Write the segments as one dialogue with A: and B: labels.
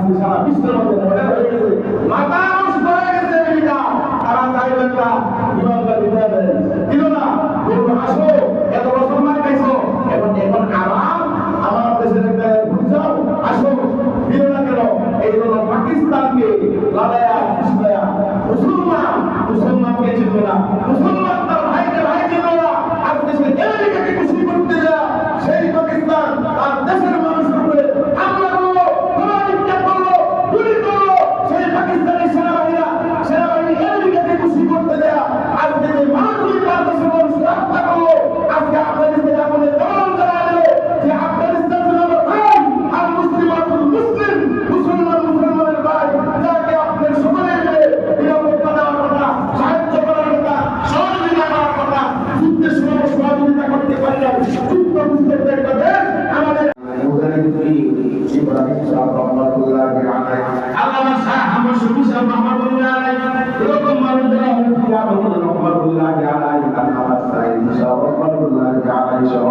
A: আজকে সারা বিশ্বের মধ্যে মডেল হয়ে গেছে, মাথা নষ্ট হয়ে গেছে আমেরিকা। তারা চাইবেন না ইমানদার বিদায় দেন, দিল না, বলবো আসো এত বছর মার খাইছো, এখন এখন আরাম আমার দেশের একটা বুঝাও, আসো দিল না কেন? এই জন্য পাকিস্তানকে লাগায়া খুশলায়া মুসলমানকে চিনল না, মুসলমান তার ভাইকে ভাই চিনল না, আজকে সে আমেরিকাকে খুশি করতে যায়, সেই পাকিস্তান তার দেশের মানুষের উপরে হামলা করলো, গোলাবর্ষণ করলো, গুলি করলো, সেই পাকিস্তানের সেনাবাহিনী আমেরিকাকে খুশি করতে দেয়া আজকে যে মানুষগুলি তার দেশের মানুষকে হত্যা করলো, আজকে আফগানিস্তানে আমাদের দমন করা দিল, যে আফগানিস্তান ছিল আমার ভাই, আর মুসলমানের ভাই, যাকে আপনার সকলে মিলে নিরাপত্তা দেওয়ার কথা, সাহায্য করার কথা, সহযোগিতা করার কথা, যুদ্ধের সময় সহযোগিতা করতে পারি না, যুদ্ধ বুঝতে একটা দেশ আমাদের ইব্রাহিম সাহেব রহমাতুল্লাহ আলাইহি, আল্লামা শাহ আহমদ শফি সাহেব রহমাতুল্লাহ আলাইহি, এরকম মানুষরা রহমাতুল্লাহ আলাইহি, আল্লামা সাইদ সাহেব রহমাতুল্লাহ আলাইহি সহ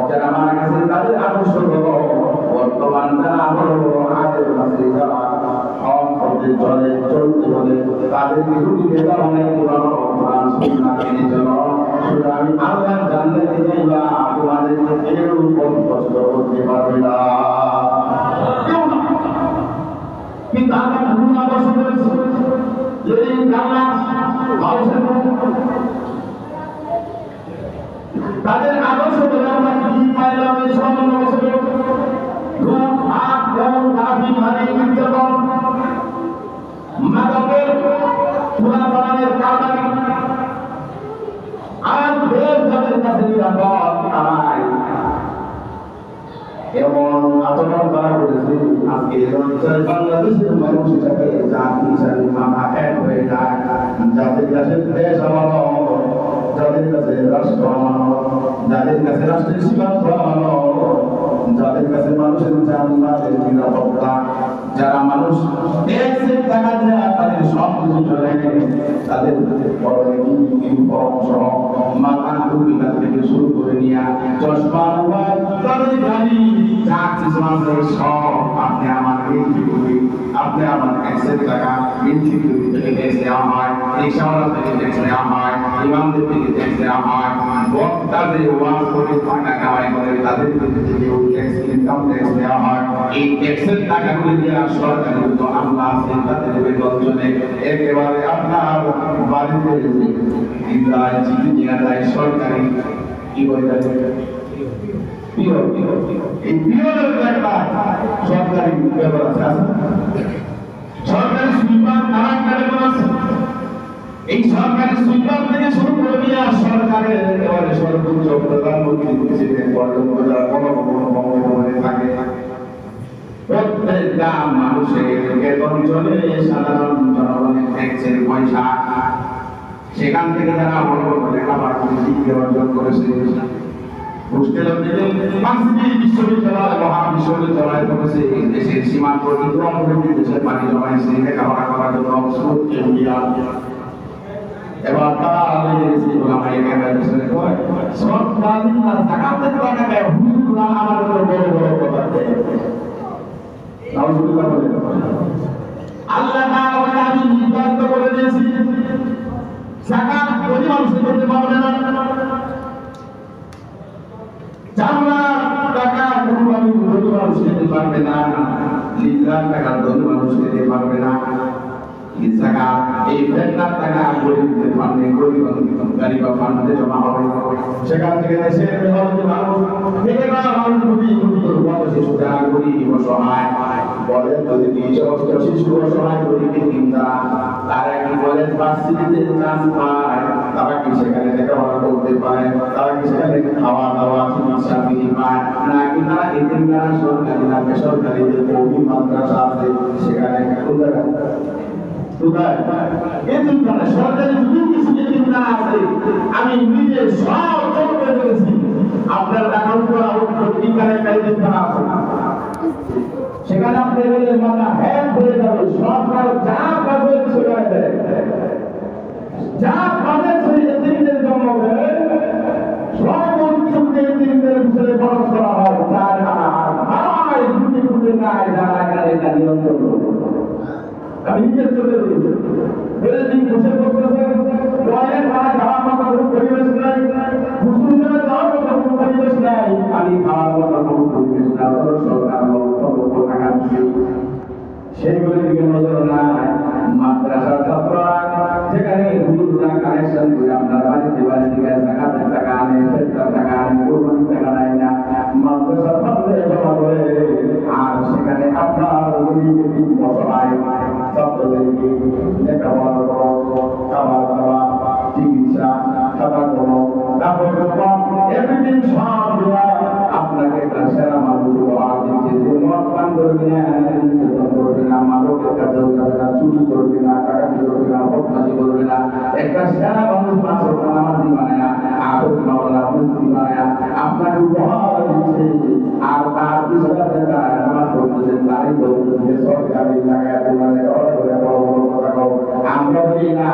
A: যারা মারা গেছেন তাদের আদর্শ হলো বর্তমান যারা আমাদের মাঝে যারা চলতে হলে তাদের বিরুদ্ধে অনেক পুরানো কোরআন সুন্নাহ মেনে চলো, আমি আল্লাহ জান্নাতে যাইবা, তোমাদেরকে কেউ কষ্ট করতে পারবে না। কিন্তু আমরা ভুল আদর্শ করেছি, যদি মানুষের তাদের আদর্শ করে আমরা কি পাইলাম? এই সামান্য বছরে ঘুম, হাত, গম, কাফি, ভারী নির্যাতন, মাদকের পুরা বানানের কারবারি, আর দেশ যাদের কাছে নিরাপদ তারাই এমন আচরণ তারা করেছে। আজকে বাংলাদেশের মানুষ হিসাবে জাতি হিসাবে মাথা এক হয়ে যায়, যাদের কাছে দেশ আমানো, যাদের কাছে রাষ্ট্র আমানো, যাদের কাছে রাষ্ট্রের সীমান্ত আমানো, যাদের কাছে মানুষের জানমালের নিরাপত্তা, যারা মানুষ টাকা দেয় তাদের সব কিছু চলে, তাদের মাথা টুপি থেকে শুরু করে নিয়ে চশমা, তাদের গাড়ি সব আপনি আমার আপনি আমার ট্যাক্সের টাকা থেকে ট্যাক্স দেওয়া হয়, রিক্সাওয়ালা থেকে ট্যাক্স দেওয়া হয়, ইমামদের থেকে ট্যাক্স দেওয়া হয়, বক্তাদের ওয়াজ করে টাকা কামাই করে তাদের থেকে ইনকাম ট্যাক্স দেওয়া হয়। এই ট্যাক্সের টাকাগুলি দিয়ে সরকারি তো আল্লাহ তাদের বেতন চলে, একেবারে আপনার বাড়িতে চিঠি নিয়ে যায় সরকারি কি বলে এই পিওরের একটা সরকারি ব্যবস্থা আছে, সরকারি সুইপার কারাগারে আছে, এই সরকারি সুইপার থেকে শুরু করে নিয়ে সরকারের একেবারে সর্বোচ্চ প্রধানমন্ত্রী প্রেসিডেন্ট পর্যন্ত যারা বঙ্গভবনে থাকে, প্রত্যেকটা মানুষের বেতন চলে সাধারণ জনগণের ট্যাক্সের পয়সা, সেখান থেকে যারা বড় বড় লেখাপড়া করে ডিগ্রি অর্জন করেছে, বিশ্ববিদ্যালয় মহাবিশ্ববিদ্যালয় করেছে, দেশের সীমান্ত অতিক্রম করে দেশের পানি জমাইছে লেখাপড়া করার জন্য অক্সফোর্ড কেমব্রিয়া, এবার তারা আল্লাহ আমি নির্ধারিত করে দিয়েছি জাকাত গরিব মানুষের করতে পারবে না, 4 লাখ টাকা কোরবানি গরিব মানুষ দিতে পারবে না, 3 লাখ টাকা ধনী মানুষ দিতে পারবে না, এই জাকাত এই 1 লাখ টাকা গরিবদের ফান্ডে গরিব গরিব ফান্ডে জমা হবে, সেখান থেকে দেশের মেহনতি মানুষ গরিব অসহায় বলেন, যদি 20 শিশু অসহায় গরিবের চিন্তা, তারা কি বলেন ভার্সিটিতে চান্স পায়, তারা কি সেখানে লেখাপড়া করতে পারে, তারা কি সেখানে খাওয়া দাওয়া চিকিৎসা বিধি পায়, নাকি তারা এতিমখানা সরকারি না বেসরকারি যে কওমি মাদ্রাসা আছে সেখানে সরকারি যদি কিছু এতিমখানা আছে আমি নিজে সব করতে পেরেছি, আপনার অ্যাকাউন্ট করা এখানে একটা এতিমখানা আছে, সেখানে আপনি গেলে মাথা হ্যাক হয়ে যাবে, সরকার যা পাবে সেখানে দেয়, যা পাবে সেই এতিমদের জন্য দেয়, সব অঞ্চলকে এতিমদের ভিতরে খরচ করা হয়, তার আর ভাড়ায় দুটি নাই যারা গাড়িটা নিয়ন্ত্রণ করবো। আমি নিজে চলে গেছি দিন বসে করতেছে টয়লেট খাওয়া যাওয়ার মতো কোনো পরিবেশ নাই, মুসলিমদের যাওয়ার মতো কোনো পরিবেশ নাই, পানি খাওয়ার মতো কোনো পরিবেশ না, সরকার লক্ষ টাকা দিচ্ছে সেইগুলো দিকে নজর নাই। মাদ্রাসার ছাত্ররা যেখানে হুজুররা কানেকশন করে আপনার বাড়িতে বাড়িতে জাকাতের টাকা আনে, ফেরতার টাকা আনে, কোরবানির টাকা নেয় না, মাদ্রাসার ছাত্রে জমা করে আর সেখানে আপনার অসহায় ছাত্রদেরকে লেখাপড়া করো, খাবার দাবার, চিকিৎসা, খাতা করো, তারপর এভরিথিং সব আপনাকে একটা সেরা মানুষ উপহার দিচ্ছে যে মদ পান করবে না, করবে না, মাদকের কাছেও যাবে না, চুরি করবে না, টাকাটি করবে না, বদমাশি করবে না, একটা সেরা মানুষ বাঁচো নামাজি বানায় আদত মাওলা মুসলিম বানায় আপনাকে উপহার দিচ্ছে। আর তার পিছনে নামাজ পড়তেছেন, তারই বলতেছে সরকারি জায়গায় তোমার করে বড় বড় কথা কও। আমরা বলি না,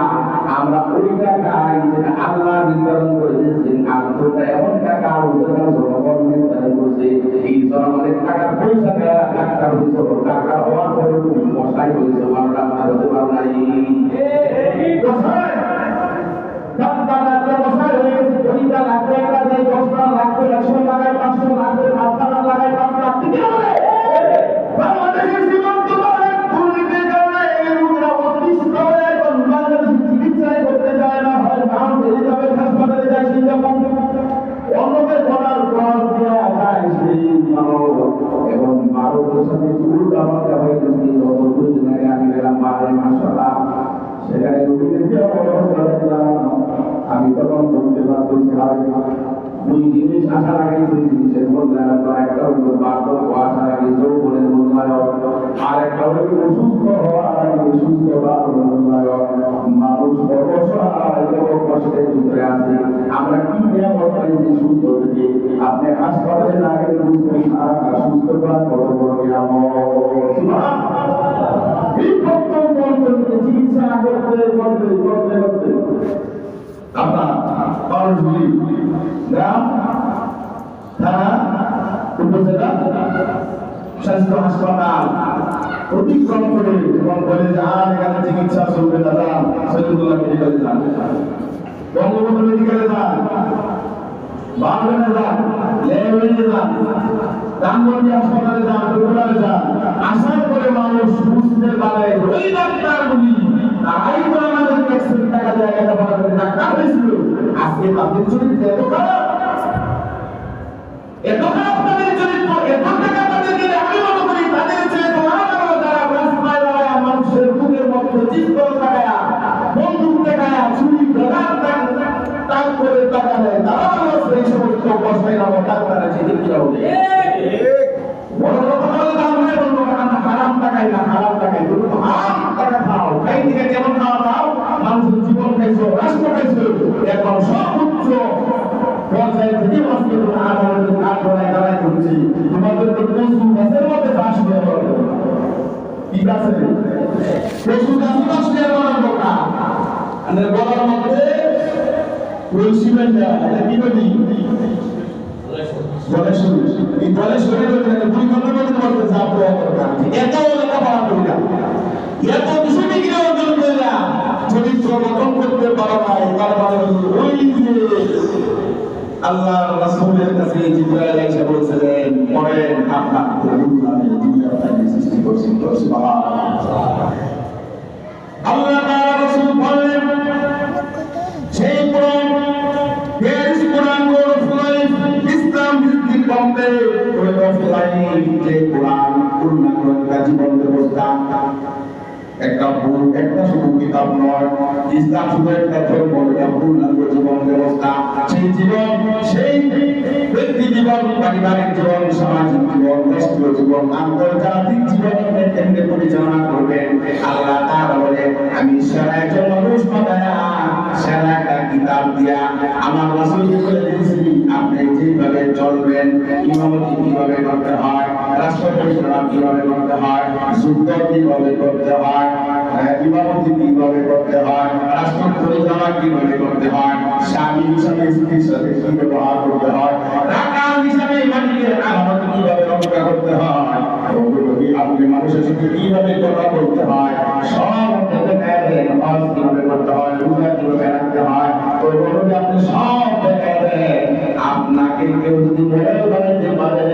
A: আমরা ওই টাকায় যেটা আল্লাহ নির্ধারণ করে দিয়েছেন, আর তোটা এমন টাকা জনগণ নির্ধারণ করছে, এই জনগণের টাকার পয়সা দেওয়া ডাক্তার হয়েছে, ডাক্তার হওয়ার পরে তুমি মশাই হয়েছে, আমরা হতে পারো নাই। মশাই হয়ে গেছে, পরিটা লাগবে, একটা দিয়ে 10টা লাগবে, 100 লাগায়, 500 লাগবে, 5,000 লাগায়, 5 লাখ কি হবে? বাংলাদেশের জীবন তোমার দুর্নীতির কারণে এই লোকেরা অতিষ্ঠ হয়ে এখন বাংলাদেশের চিকিৎসায় করতে যায় না, হয় মাউন্ট এলিজাবেথ হাসপাতালে যায়, সিঙ্গাপুর অন্যকে করার পর দেওয়া যায় সেই মানব এবং ভারতের সাথে উল্টা পাল্টা হয়ে গেছে। গত 2 দিন আগে আমি গেলাম বারে মাসাল্লাহ, সেখানে রোগীদেরকে অবস্থা দেখলাম, আমি তখন বলতে পারতেছি দুই জিনিস আশা রাখি, দুই জিনিসের মূল্যায়ন, একটা হইল বার্ধক্য আশা রাখি যৌবনের মূল্যায়ন, আর একটা হইল অসুস্থ হওয়ার আগে সুস্থতার মূল্যায়ন। মানুষ অসহায় কষ্টের ভিতরে আছে, আমরা কি নিয়ামত পাইছি সুস্থ থেকে, আপনি হাসপাতালে না গেলে বুঝবেন সুস্থতা কত বড় নিয়ামত। এই বক্তব্য চিকিৎসা করতে করতে করতে করতে আপনার মানুষগুলি গ্রাম, থানা, উপজেলা, স্বাস্থ্য হাসপাতাল অতিক্রম করে এবং বলে যে আর এখানে চিকিৎসা চলবে না, যান সৈয়দুল্লাহ মেডিকেলে যান, বঙ্গবন্ধু মেডিকেলে যান, বাংলাদেশে যান, লেভেলে যান, রামগঞ্জ হাসপাতালে যান, বগুড়াতে যান। আসার পরে মানুষ বুঝতে পারে ওই ডাক্তারগুলি তারাই তো আমাদের ট্যাক্সের টাকা দেয়, লেখাপড়া করে ডাক্তার হয়েছিল, আজকে তাদের চরিত্র এত খারাপ, এত খারাপ তাদের চরিত্র, এত টাকা তাদের দিলে আমি মনে করি তাদের চেয়ে তোমার যারা রাস্তায় দাঁড়ায় মানুষের বুকের মধ্যে চিৎকার লাগায়, বন্দুক দেখায়, ছুরি টাক করে টাকা দেয়, তারা এই সমস্ত অবস্থায় আমার ডাক্তারের চিকিৎসা হবে। বড় বড় কথা বলে দাম নেই, বলবো আমরা হারাম টাকাই না, হারাম টাকাই বলবো হারাম টাকা খাও, খাই থেকে যেমন খাওয়া খাও, মানুষের জীবন খাইছো, রাষ্ট্র খাইছো, এখন সর্বোচ্চ পর্যায়ে থেকে মানুষকে আদালতের কাঠ ধরায় দাঁড়ায় করছি, তোমাদের তো পশু গাছের মধ্যে চাষ হয়ে পড়ে, কি গাছে পশু গাছ চাষ হয়ে পড়ার কথা, গলার মধ্যে সিমেন্ট দেওয়া, এটা কি বলি চরিত্র গঠন করতে পারা নাই, তার মানে ওই যে আল্লাহ রাসূলের কাছে জিবরাইল এসে বলছিলেন, পড়েন আপনার আমি দুনিয়াটাকে সৃষ্টি করছি, সুবহানাল্লাহ। আল্লাহ তাআলা রাসূল বললেন সেই কোরআন পেশ কোরআন ইসলাম ভিত্তিক বলতে ওই অফলাইন যে কোরআন পূর্ণাঙ্গ জীবন ব্যবস্থা, একটা বই, একটা শুধু কিতাব নয়, ইসলাম শুধু একটা ধর্ম, এটা পূর্ণাঙ্গ জীবন ব্যবস্থা। সেই জীবন, সেই ব্যক্তি জীবন, পারিবারিক জীবন, সামাজিক জীবন, রাষ্ট্রীয় জীবন, আন্তর্জাতিক জীবন কেন্দ্রে পরিচালনা করবেন। আল্লাহ তাআলা বলে আমি সেরা একজন মানুষ বানায়া, সেরা একটা কিতাব দিয়া আমার রাসূলকে বলে দিয়েছি আপনি যেভাবে চলবেন, ইমামতি কিভাবে করতে হয়, রাষ্ট্র পরিচালনা কিভাবে করতে হয়, যুদ্ধ কিভাবে করতে হয়, ইমামতি কিভাবে করতে হয়, রাষ্ট্র পরিচালনা কিভাবে করতে হয়, স্বামী হিসাবে স্ত্রীর সাথে কি ব্যবহার করতে হয়, রাকাল হিসাবে ইমামতির আলামত কিভাবে রক্ষা করতে হয়, আপনি মানুষের সাথে কিভাবে কথা বলতে হয়, সব দেখায় দেন। হজ কিভাবে করতে হয়, রোজা কিভাবে রাখতে হয়, ওই অনুযায়ী আপনি সব দেখায় দেন। আপনাকে কেউ যদি বলে বানাইতে পারে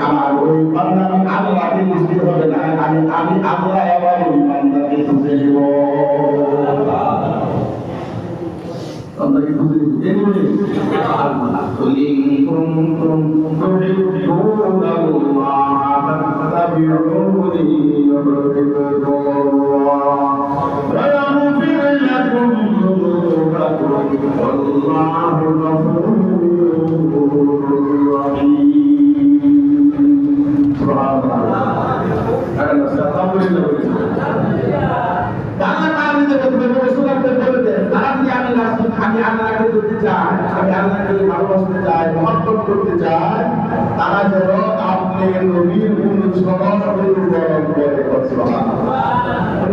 A: আমার ওই বান্দা, আমি আল্লাহকে বুঝতে হবে না, আমি আল্লাহ আবার ওই বান্দাকে বুঝে দেব। আল্লাহকে বুঝে দেব। আমি আল্লাহকে করতে চাই, আমি আল্লাহকে ভালোবাসতে চাই, মহব্বত করতে চাই, তারা যেন আপনি নবীর অনুসরণ করে।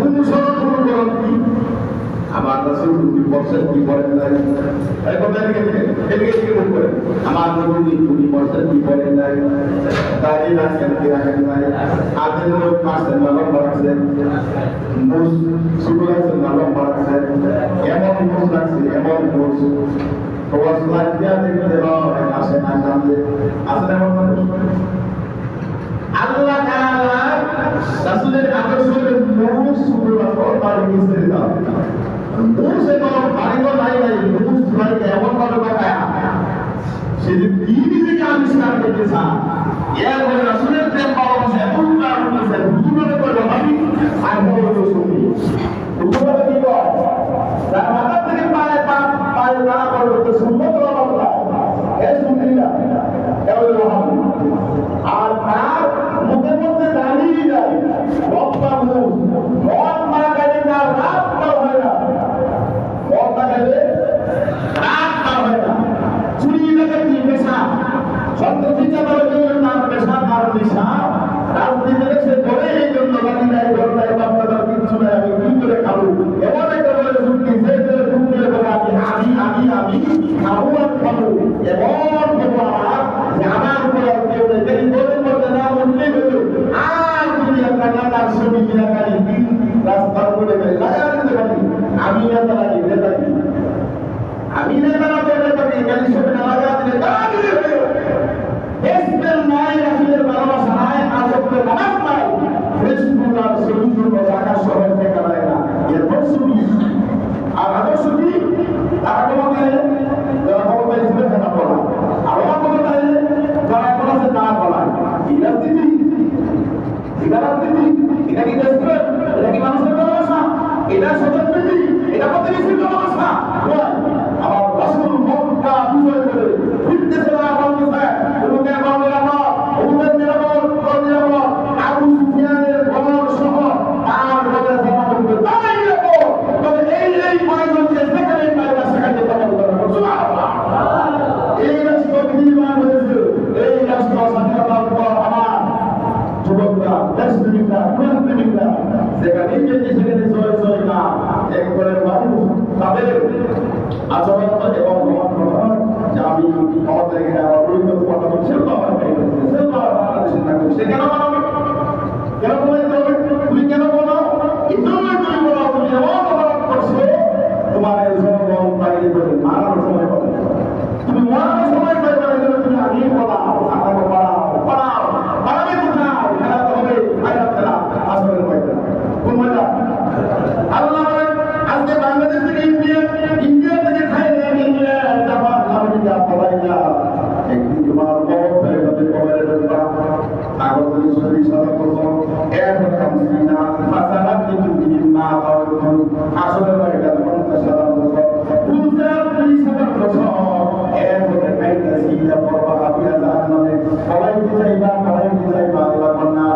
A: অনুসরণ করুন কি আমার রাসূল কি বলছেন কি বলেন নাই, এই কথা থেকে করে আমার নবী কি বলছেন কি বলেন নাই, দাঁড়িয়ে রাখেন কি রাখেন নাই, আদের লোক মাসের নাম বাড়াচ্ছেন, মুস সুগুলাছেন নাম বাড়াচ্ছেন, এমন মুস রাখছে, এমন মুস প্রবাস লাগিয়া দেখতে হয় আসে না নামতে আসলে এমন মানুষ। আল্লাহ তাআলা রাসূলের আদর্শের মুস সুগুলাফর বাড়ি গেছে না, মুস এবং বাড়িও নাই নাই, মুস বাড়িতে এমন ভাবে বানায় সেদিন কি নিজেকে আবিষ্কার করতে চান, এরপরে রাসূলের প্রেম ভালোবাসা এতটা হয়েছে হুজুরের করে ভাবি আর বলতে শুনি হুজুরের কি কয় তার মাথা থেকে পায়ে না করতে সুন্নত রহমত এই শুনিলা কেবল রহমত আর তার মুখের মধ্যে দাঁড়িয়ে যায় রব্বা মুস মন মারা গেলে না রাত পার হয় না, মন মারা গেলে রাত পার হয় না, চুরি ডাকাতি পেশা সন্ত্রাসীটা বলে তার পেশা তার নেশা, রাজনীতিতে সে করে এই জন্য গাড়ি নাই ঘর নাই বাচ্চাদের কিচ্ছু নাই, আমি কি করে খাবো এমন একটা বলে শুনছি সে ঢুকলে বলে আমি খাবো আর খাবো এমন খবর আমার যে আমার উপর আর কেউ নেই, এই দলের মধ্যে না উঠলেই হলো আর যদি একটা নেতার ছবি কিনাকারি রাস্তার উপরে লাগা দিতে পারি, আমি নেতা লাগি নেতাকে আমি নেতা না বলতে পারি গাড়ি ছবি না লাগা দিলে তারা দিলে হলো দেশের নাই, রাসূলের ভালোবাসা নাই, আজকের নামাজ নাই, ফেসবুক আর সেলুন ঢাকা শহর থেকে নাই না, এর বছরই আর আদর্শ কি তারা ক্ষমতায় ছিল না বলা, আর ওরা ক্ষমতায় যারা এখন আছে তারা বলা কি রাজনীতি, এটা কি দেশপ্রেম, এটা কি মানুষের ভালোবাসা, এটা স্বতন্ত্রী, এটা প্রতিবেশীর ভালোবাসা। আমার রাসূল মক্কা বিজয় করে ফিরতেছে না বলতেছে উমরের নিরাপদ, উমরের নিরাপদ, আবু সুফিয়ানের ঘর সহ তার ঘরে জামা করতে তারাই নিরাপদ, তবে এই কয়েকজনকে সেখানে পাইবা সেখানে কথা বলতে হবে। সুবহানাল্লাহ। এই রাষ্ট্র নির্মাণ হয়েছে, এই রাষ্ট্র স্বাধীনতার পর আমার যুবকরা, দেশপ্রেমিকরা, প্রেমিকরা সেখানে সেখানে জয় জয় না একবারে মানুষ তাদের আচরণ এবং যে আমি আমাদের এখানে আমার পরিচিত কথা বলছি বাংলাদেশের নাগরিক, সে কেন বানাবে, কেন বলাইতে হবে, তুমি কেন বলাও, এই জন্যই তুমি বলাও তুমি এমন অপরাধ করছো তোমার এই জনগণ বাইরে করে মারার সময় পাবে, তুমি মরার সময় পাইবে না, তুমি আগেই বলাও, আপনাকে পড়াও পালাবে কোথাও, খেলা তো হবে বাইরে খেলা আসলে পাইবে না কোন মজা। আল্লাহ আজকে বাংলাদেশ থেকে ইন্ডিয়া থেকে Thailand, England, Japan, America, Malaysia একদিন তোমার বড় কবরে ঢুকবা কাগজে সরি সারা করছো এরপর কামসিনা মাসালা কিন্তু না দাও আসলে এটা 50 সাল বছর পূজার 30 বছর এরপর কাইটা সিলা পড়বা আবিয়া জাহান্নামে পলাইতে যাইবা আল্লাহ কন্যা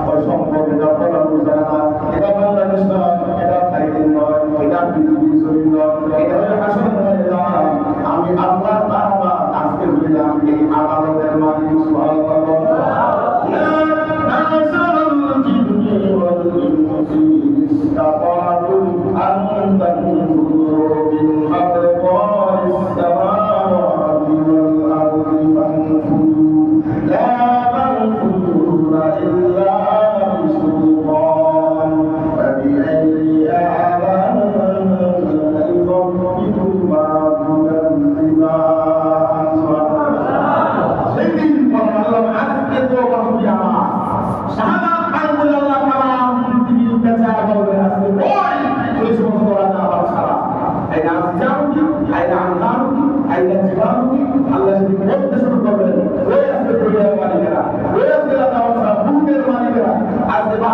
A: ওই সম্পর্ক এটা পড়া বুঝানা, এটা বাংলাদেশ নয়, এটা থাইল্যান্ড নয়, এটা পৃথিবীর শরীর নয়, এটা হলো আসল নয়। আমি আল্লাহ তাআলা আজকে বললাম এই আদালতের মালিক সুবহানাল্লাহ। لا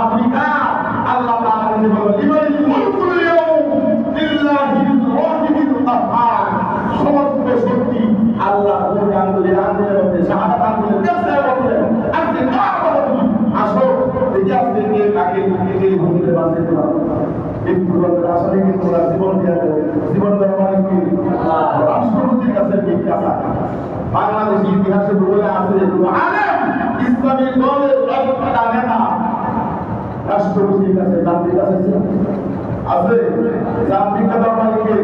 A: আফ্রিকা আল্লাহ তাআলা বলেন লিমানিল মুলকুল ইয়াউম লিল্লাহিল ওয়াহিদিল কাহ্হার সমস্ত শক্তি আল্লাহ আন্দোলনের মধ্যে শাহাদাত আন্দোলনের চেষ্টা করলেন আপনি কার বলেন আসো দেখি আপনি কে কাকে এই ভূমিতে বাঁচাতে পারবেন এই পুরোটা আসলে কিন্তু জীবন দিয়ে জীবন দেওয়া মানে কি রাষ্ট্রপতির কাছে ভিক্ষা চায় বাংলাদেশের ইতিহাসে বলে আছে আলেম ইসলামী দলের একটা নেতা রাষ্ট্রপতির কাছে জাতির কাছে আছে যা ভিক্ষা দেওয়া মানে কি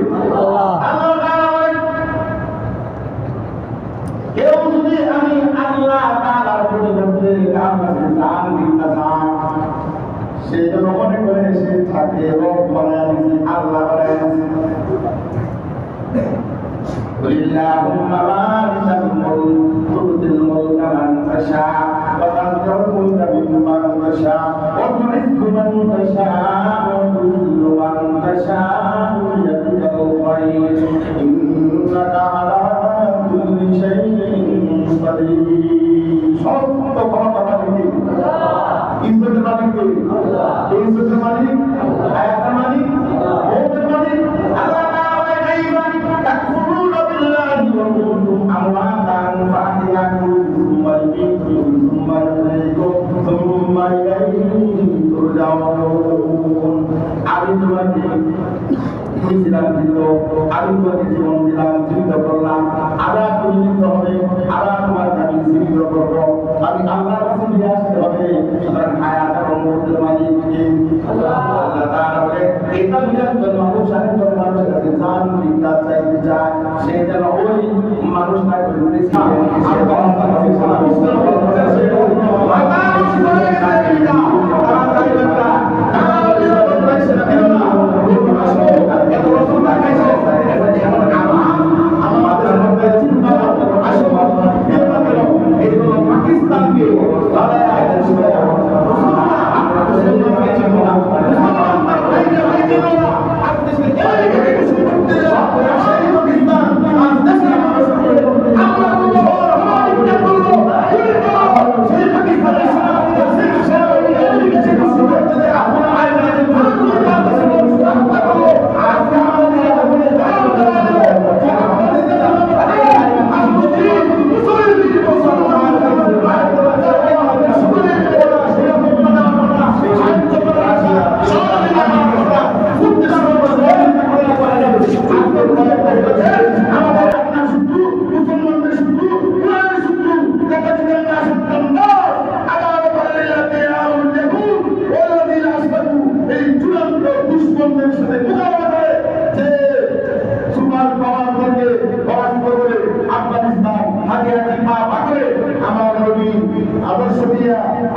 A: কেউ যদি আমি আল্লাহ তাআলার পরিবর্তে কার কাছে দান ভিক্ষা চাই সেই জন্য মনে করে সে থাকে রব বানায় নিছে আল্লাহ বানায় নিছে লিল্লাহুম্মা মালিকাল মুলক তুতিল মুলকা মান তাশা ওয়া তানজিউল মুলকা মিম্মান তাশা ওয়া তু'izzu মান তাশা ওয়া tudhillu মান তাশা বিয়াদিকাল খায়র ইন্নাকা আলা কুল্লি শাইইন কাদির সমস্ত ক্ষমতা মালিক ইজ্জতের মালিক আল্লাহ ইজ্জতের মালিক হায়াতের মালিক মওতের মালিক আল্লাহ তাআলা কাইমান তাকফুরুনা বিল্লাহি ওয়া কুনতুম আমওয়াতান ফাহিয়াকুম সুম্মা ইউমীতুকুম সুম্মা ইউহয়িকুম সুম্মা ইলাইহি তুরজাউন আমি তোমাকে ছিলাম জীবিত আমি তোমাকে জীবন দিলাম জীবিত করলাম আবার তুমি জীবিত হবে আবার তোমার আমি জীবিত করবো আমি আল্লাহর কাছে ফিরে আসতে হবে সুতরাং হায়াত এবং মৌতের মালিক কে আল্লাহ তাআলা বলে এটা মিলার জন্য মানুষ আরেক জন মানুষের কাছে জান ভিক্ষা চাইতে যায় সে যেন ওই মানুষটাই বলতে চায়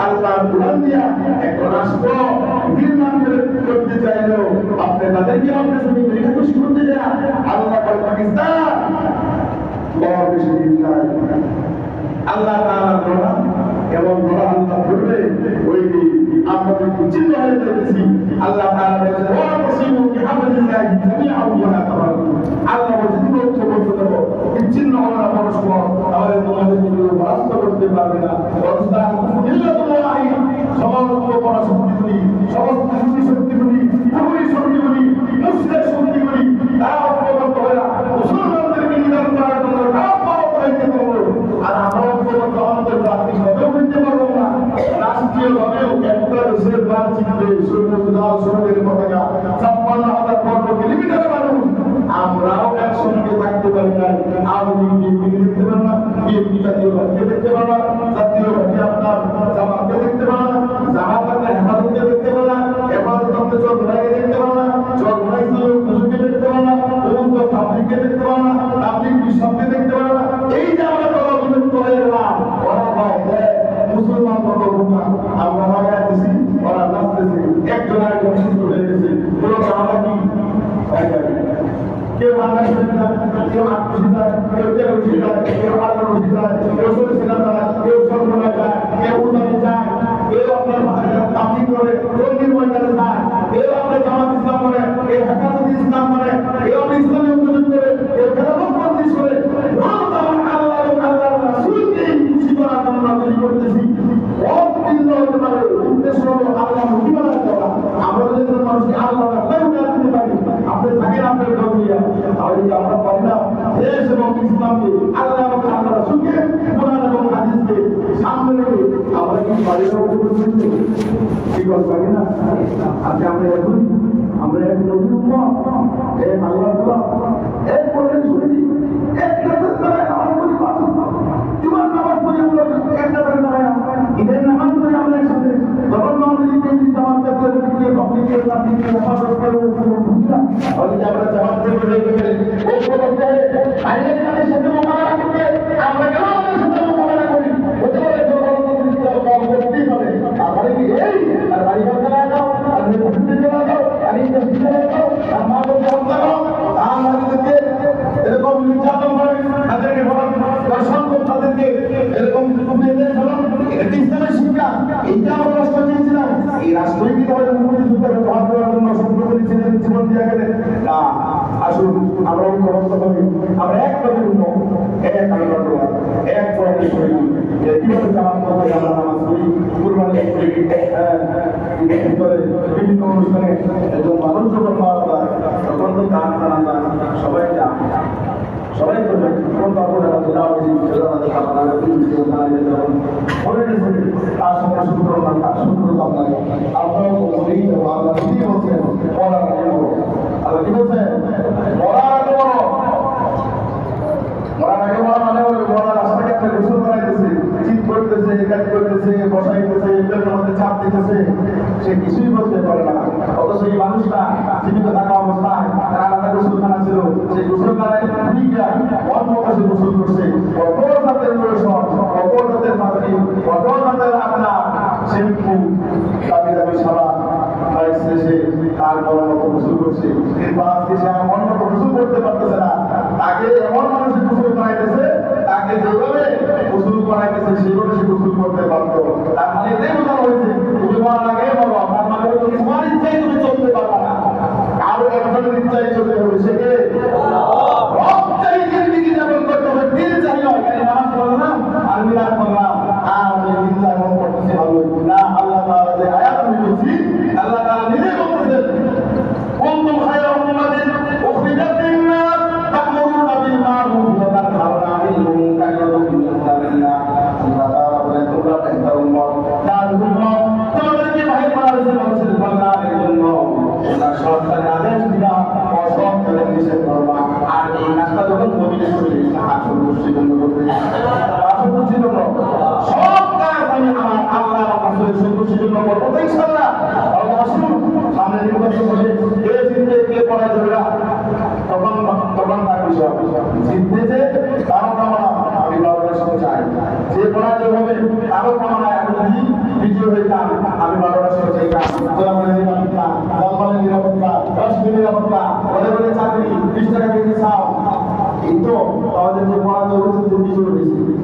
A: আল্লাহ কুরআন দিয়া একটা রাষ্ট্র নির্মাণ করতে চাইলো আপনি তাদেরকে আপনার সাথে খুশি করতে যায় আল্লাহ পাকিস্তান আল্লাহ তাআলা বলা এবং বলা আল্লাহ বলবে ওই আমাদের চিহ্ন হয়ে যাচ্ছে আল্লাহ তাআলা বলেন ওয়া তাসিমু বিহামদিল্লাহি জামিআন ওয়া লা তাফাররাকু আল্লাহ বলেন তুমি বলতে দেবো চিহ্ন হলো না পরস্পর তাহলে তোমাদের কোনো বাস্তব করতে পারবে না অর্থাৎ ইল্লাল্লাহি সমস্ত পরাশক্তিগুলি সমস্ত শক্তিগুলি পুরো শক্তিগুলি মুসলিম শক্তিগুলি তারা অপরন্ত হয় না মুসলমানদেরকে নিধন করার জন্য তারা পাওয়া হইতে পারবো আর আমরা অপরন্ত আন্তর্জাতিক ভাবেও হইতে পারবো না রাষ্ট্রীয় ভাবেও একটা দেশের মানচিত্রে সৈন্যের পতাকা 56,000 বর্গ কিলোমিটার মানুষ আমরাও একসঙ্গে থাকতে পারি না আওয়ামী লীগ দেখতে পারি না বিএনপি জাতীয় পার্টি দেখতে পারি না জাতীয় পার্টি আপনার জামাতকে দেখতে পারি না জামাতকে হেফাজতকে দেখতে পারি না হেফাজত আপনি চরমোনাইকে দেখতে পারি না চরমোনাই হুজুরকে দেখতে পারি না ওগুলো তাবলীগকে দেখতে পারি না তাবলীগ বিশ্বকে দেখতে পারি না এই যে আমরা দলগুলো করে গেলাম ওরা ভাই মুসলমান বর্গরা আমরা লাগাই দিছি ওরা নাচতেছে একজন আরেকজন শুরু হয়ে গেছে পুরো আমরা কি কেউ বাংলাদেশ কেউ আত্মীয়তা কেউ তেরোশিতা কেউ আঠারোশিতা কেউ সরষিতা কেউ সর্বনা যায় কেউ উদানি যায় কেউ আপনার তাবলীগ করে রঙিন ময়দানে যায় কেউ আপনার জামাত ইসলাম করে কেউ হেফাজত ইসলাম করে কেউ আপনি ইসলামী উপযোগ করে কেউ খেলাফত করে আল্লাহ এবং আল্লাহর রাসূলকে খুশি করার জন্য তৈরি করতেছি উদ্দেশ্য হলো আল্লাহ তাহলে কি আমরা পারি না দেশ এবং ইসলামকে আল্লাহ এবং আল্লাহ রাসূলকে কোরআন এবং হাদিসকে সামনে রেখে আমরা কি পারি না কি পারি না? আজকে আমরা এখন আমরা এক নবী উম্মত, এক আল্লাহ এক কোরআন শুনেছি, একটা আমার বলি পাবো জীবন নামাজ পড়ি আমরা একটা করে দাঁড়ায় ঈদের নামাজ পড়ি আমরা একসাথে যখন আমাদের ঈদের জামাত করতে গিয়ে পাবলিকের কাছে হেফাজত করে বুঝলাম তাহলে আমরা জামাত করে হয়ে গেলে ওই করতে আইনের কাছে সাথে মোকাবেলা করতে আমরা কেন আমাদের সাথে মোকাবেলা করি হতে পারে জনগণের কম করতেই হবে তারপরে কি এই আর বাড়ি ঘর চালায় দাও আর মসজিদে চালায় দাও আর এই মসজিদে চালায় দাও আর মা বলতে হত্যা করো আমাদেরকে এরকম নির্যাতন করে তাদেরকে দর্শন করে তাদেরকে এরকম ইসলামের শিক্ষা এইটা আমরা রাষ্ট্র চেয়েছিলাম এই রাষ্ট্রই কি তাহলে মুক্তিযুদ্ধের ব্যবহার করার জন্য সম্প্রতি ছিলেন জীবন দিয়ে গেলেন না আসুন আমরা ঐক্যবদ্ধ হই আমরা এক কথা এক আলোচনা এক পরকে করি কিভাবে জামাত করতে আমরা নামাজ পড়ি কুরবানি করি বিভিন্ন অনুষ্ঠানে একজন মানুষ যখন পাওয়া যায় তখন তো গান জানা যায় সবাই যায় সবাই করবে কোন কাপড় তার সঙ্গে সূত্র আপনাকে আপনারাও বলেই যাবো আল্লাহ কি বলছেন মরার আগে বড় আল্লাহ কি বলছেন মরার আগে বড় মরার আগে বড় মানে হলো মরার রাস্তাকে আপনি গোসল করাইতেছে চিৎ করতেছে কাজ করতেছে বসাইতেছে এগুলোর মধ্যে চাপ দিতেছে সে কিছুই বলতে পারে না অথচ এই মানুষটা জীবিত থাকা অবস্থায় তার আলাদা গোসলখানা ছিল সেই গোসলখানায় অন্য কাছে গোসল করছে কত জাতের লোশন কত জাতের পাখি কত জাতের আপনার শ্যাম্পু দামি দামি সাবান শেষে তার বড় মতো গোসল করছে কিন্তু আজকে সে এমন মতো গোসল করতে পারতেছে না তাকে এমন মানুষের গোসল করাইতেছে তাকে যেভাবে গোসল করাইতেছে সেভাবে সে গোসল করতে পারতো তার মানে এটাই বোঝানো হয়েছে তুমি মরার আগে বলো তার মানে তুমি তোমার ইচ্ছাই তুমি চলতে পারবা না কারো একজনের ইচ্ছাই চলতে হবে সেকে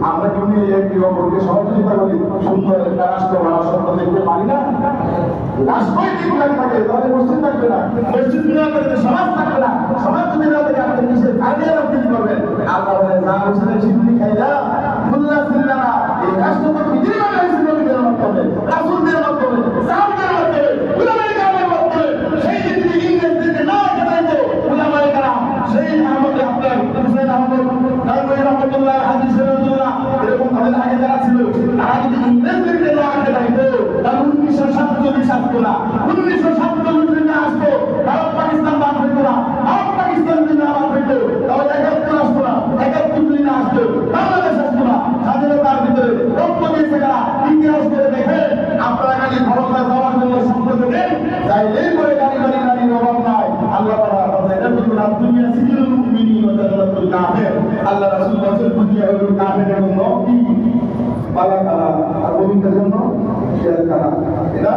A: আমরা কিন্তু একটি অপরকে সহযোগিতা করি সুন্দর একটা রাষ্ট্র বা রাষ্ট্র দেখতে পারি না রাষ্ট্রই ঠিক থাকে তাহলে মসজিদ থাকবে না মসজিদ না থাকলে সমাজ থাকবে না সমাজ যদি না থাকে আপনি নিষেধ আইনের আপনি কি করবেন আল্লাহ বলে যা মুসলিম সিদ্ধি খাইলা খুল্লা সিল্লা এই রাষ্ট্র তো বিধি বানাইছে নবীদের মাধ্যমে রাসূলদের মাধ্যমে সাহাবাদের মাধ্যমে উলামায়ে কেরামের মাধ্যমে সেই যদি ইংরেজদেরকে না জানাইতো উলামায়ে কেরাম সেই আমাদের আপনার হুসাইন আহমদ নানবী রহমাতুল্লাহ হাদিস রাসূলুল্লাহ এরকম তাদের আগে যারা ছিল তারা যদি ইংরেজদেরকে না জানাইতো তাহলে 1947 আসতো না 1947 আসতো ভারত পাকিস্তান বাদ হইতো না ভারত পাকিস্তান যদি না বাদ হইতো তাহলে 71 আসতো না 71 না আসতো বাংলাদেশ আসতো না স্বাধীনতার ভিতরে রক্ত দিয়েছে কারা ইতিহাস করে দেখে আপনারা খালি ক্ষমতা যাওয়ার জন্য সম্পদ দেন চাইলেই করে গাড়ি গাড়ির অভাব নাই আল্লাহ তাআলা বলেন এটা দুনিয়া সিজুল মুমিনিন ওয়া জান্নাতুল কাফির আল্লাহ রাসূল বলেন দুনিয়া হলো কাফেরের জন্য কি বালা কারা আর মুমিনদের জন্য শের কারা এটা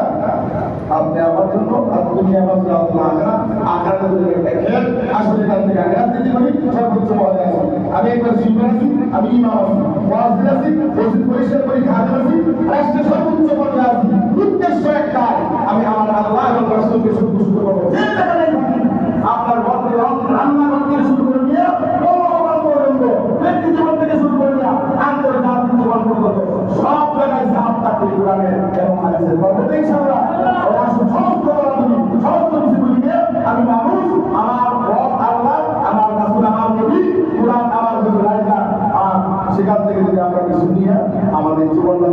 A: আপনি আমার জন্য আর দুনিয়া আমার জন্য আল্লাহ আখিরাতের জন্য দেখেন আসলে কাল থেকে আখিরাত দিতে পারি সর্বোচ্চ মজা আছে আমি একবার জিম্মা আছি আমি ইমাম আছি ওয়াজির আছি ওয়াজির পরিষ্কার করি হাজির আছি রাষ্ট্রে সর্বোচ্চ মজা আছি উদ্দেশ্য একটাই আমি আমার আল্লাহ এবং রাসূলকে সন্তুষ্ট করব যে টাকা আপনার ঘর রান্না করতে শুরু করে দিয়ে পর্যন্ত ব্যক্তি জীবন থেকে শুরু করে দিয়ে আন্তর্জাতিক জীবন পর্যন্ত সব জায়গায় সাপ থাকবে কোরআনের এবং হাদিসের পর্বতে ইনশাআল্লাহ সমস্ত কিছু বলিয়ে আমি মানুষ আমার রব আল্লাহ আমার রাসূল জীবনটা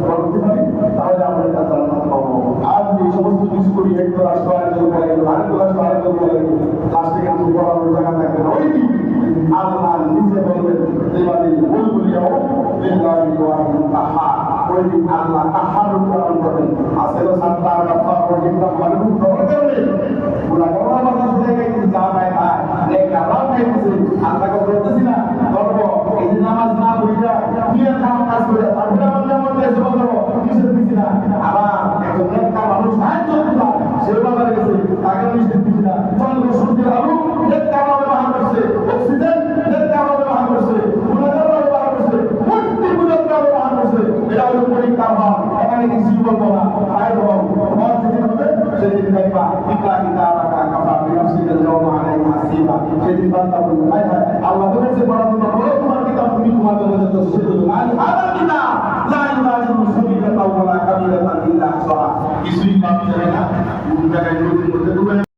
A: করতে পারি তাহলে আমরা এটা জান্নাত পাবো। আর এই সমস্ত কিছু করি এক ক্লাস আরেকজন বলে গেল, আরেক ক্লাস আরেকজন বলে গেল, লাস্টে কিন্তু পড়ানোর জায়গা থাকবে না। ওই কি আল্লাহ নিজে বলবেন লিমানিল মুলকুল ইয়াউম লিল্লাহি ওয়াহিদুল কাহ্হার। ওই দিন আল্লাহ কাহ্হার উচ্চারণ করবেন। আসলে সাত্তার গাফফার রহিম রহমানুর খবর করবেন গুনাহগার কথা শুনে গেছে যা ভাই ভাই নেক আরাম খাইতেছে আল্লাহকে বলতেছি না করব এই যে নামাজ না পড়িয়া নিয়ে কাজ করে তারপরে আমার যেমন দেশ বন্ধ কিছু দিছি না। আবার একজন নেককার মানুষ সাহায্য করতে সে বাবা গেছে তাকে নিষেধ দিছি না। চন্দ্র সূর্যের আলো নেককার ব্যবহার করছে, অক্সিজেন নেককার ব্যবহার করছে, গুনাহগার ব্যবহার করছে, মূর্তি পূজক ব্যবহার করছে। এটা হলো পরীক্ষা ভাব। এখানে কিছু বলবো না ভাই বোন মত যেদিন হবে সেদিন দেখবা ইকরা কিতাবাকা কাফা বিনাফসিকা ইয়াওমা আলাইকা হাসিবা। সেদিন বান্দা বলবে হায় হায় আল্লাহ বলেছে পড়াশোনা করো তোমার কিতাব তুমি তোমার জন্য যথেষ্ট। আল্লাহ কিতাব লা ইউগাদিরু সগীরাতাও ওয়ালা কাবীরাতান ইল্লা আহসাহা। কিছুই বাদ যাবে না। কোন জায়গায়